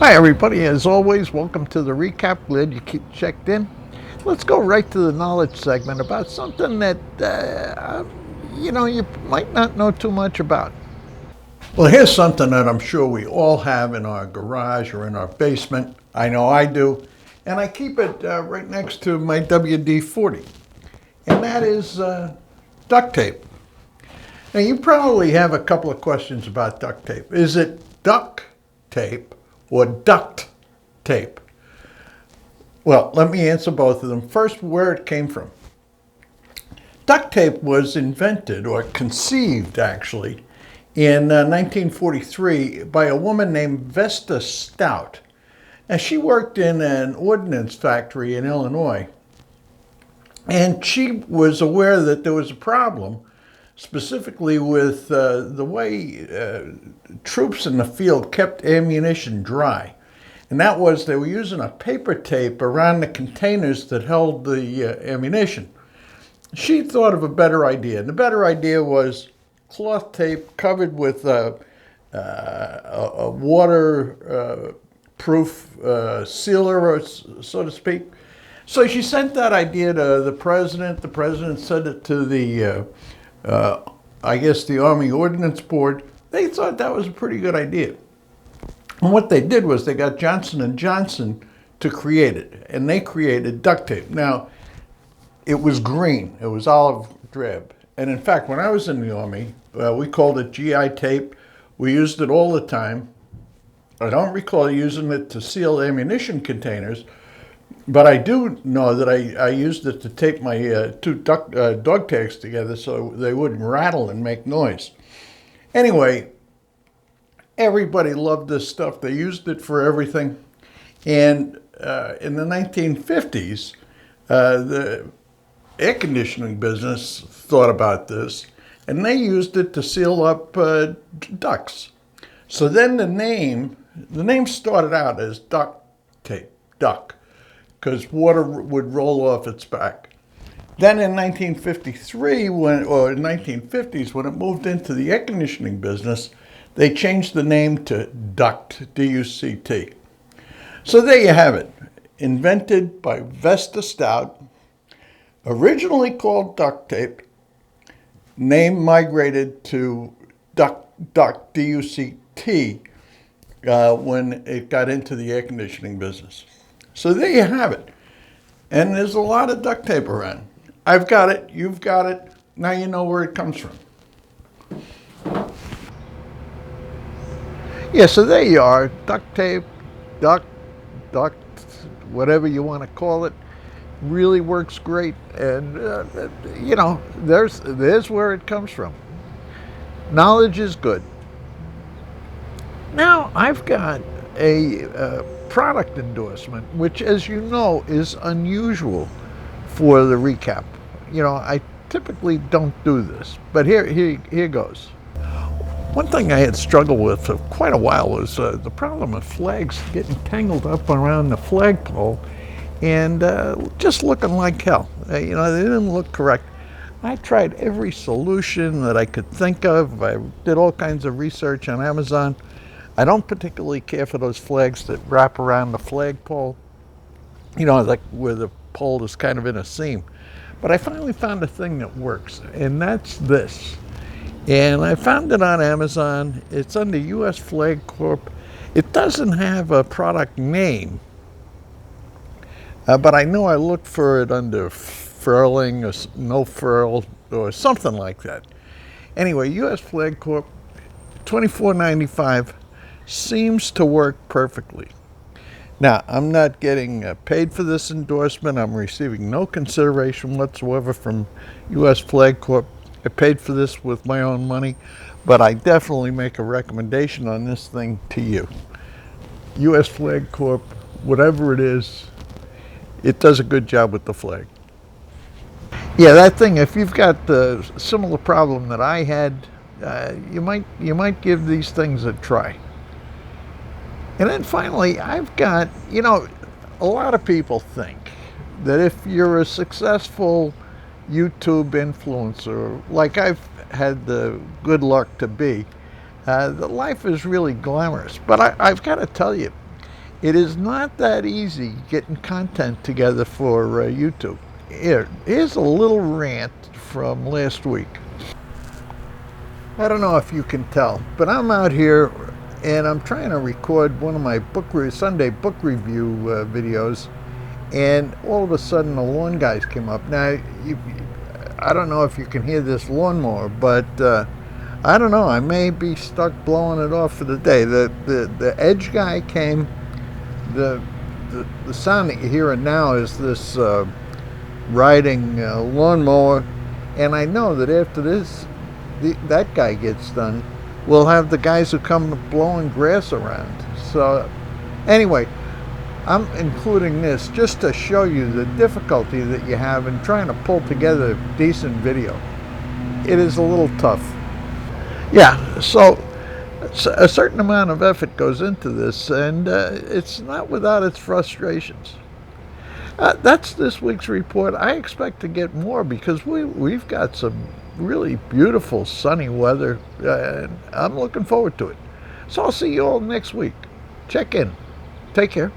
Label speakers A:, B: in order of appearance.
A: Hi everybody, as always, welcome to the recap. Glad you keep checked in. Let's go right to the knowledge segment about something that, you might not know too much about. Well, here's something that I'm sure we all have in our garage or in our basement. I know I do. And I keep it right next to my WD-40. And that is duct tape. Now, you probably have a couple of questions about duct tape. Is it duct tape or duct tape? Well, let me answer both of them. First, where it came from. Duct tape was invented, or conceived actually, in 1943 by a woman named Vesta Stout. And she worked in an ordnance factory in Illinois. And she was aware that there was a problem, specifically with the way troops in the field kept ammunition dry. And that was they were using a paper tape around the containers that held the ammunition. She thought of a better idea. And the better idea was cloth tape covered with a waterproof sealer, so to speak. So she sent that idea to the president. The president sent it to the the Army Ordnance Board. They thought that was a pretty good idea. And what they did was they got Johnson & Johnson to create it, and they created duct tape. Now, it was green. It was olive drab. And in fact, when I was in the Army, we called it GI tape. We used it all the time. I don't recall using it to seal ammunition containers, but I do know that I used it to tape my two dog tags together so they wouldn't rattle and make noise. Anyway, everybody loved this stuff. They used it for everything. And in the 1950s, the air conditioning business thought about this, and they used it to seal up ducts. So then the name started out as duct tape, duck, because water would roll off its back. Then in 1953, in 1950s, when it moved into the air conditioning business, they changed the name to duct, D-U-C-T. So there you have it. Invented by Vesta Stout, originally called duct tape, name migrated to duct, D-U-C-T, when it got into the air conditioning business. So there you have it. And there's a lot of duct tape around. I've got it, you've got it, now you know where it comes from. Yeah, so there you are, duct tape, duct, whatever you want to call it, really works great. And, there's where it comes from. Knowledge is good. Now, I've got a product endorsement, which, as you know, is unusual for the recap. I typically don't do this, but here goes. One thing I had struggled with for quite a while was the problem of flags getting tangled up around the flagpole and just looking like hell. They didn't look correct. I tried every solution that I could think of. I did all kinds of research on Amazon. I don't particularly care for those flags that wrap around the flagpole, like where the pole is kind of in a seam. But I finally found a thing that works, and that's this. And I found it on Amazon. It's under US Flag Corp. It doesn't have a product name, but I know I looked for it under furling or no furl or something like that. Anyway, US Flag Corp, $24.95, seems to work perfectly. Now, I'm not getting paid for this endorsement. I'm receiving no consideration whatsoever from US Flag Corp. I paid for this with my own money, but I definitely make a recommendation on this thing to you. US Flag Corp, whatever it is, it does a good job with the flag. Yeah, that thing, if you've got the similar problem that I had, you might give these things a try. And then finally, I've got, a lot of people think that if you're a successful YouTube influencer, like I've had the good luck to be, the life is really glamorous. But I've got to tell you, It is not that easy getting content together for YouTube. Here's a little rant from last week. I don't know if you can tell, but I'm out here and I'm trying to record one of my Sunday book review videos, and all of a sudden the lawn guys came up. Now, I don't know if you can hear this lawnmower, but I don't know. I may be stuck blowing it off for the day. The edge guy came. The sound that you're hearing now is this riding lawnmower, and I know that after this, that guy gets done, we'll have the guys who come blowing grass around. So anyway, I'm including this just to show you the difficulty that you have in trying to pull together decent video. It is a little tough. Yeah, so a certain amount of effort goes into this, and it's not without its frustrations. That's this week's report. I expect to get more because we've got some really beautiful sunny weather, and I'm looking forward to it. So I'll see you all next week. Check in. Take care.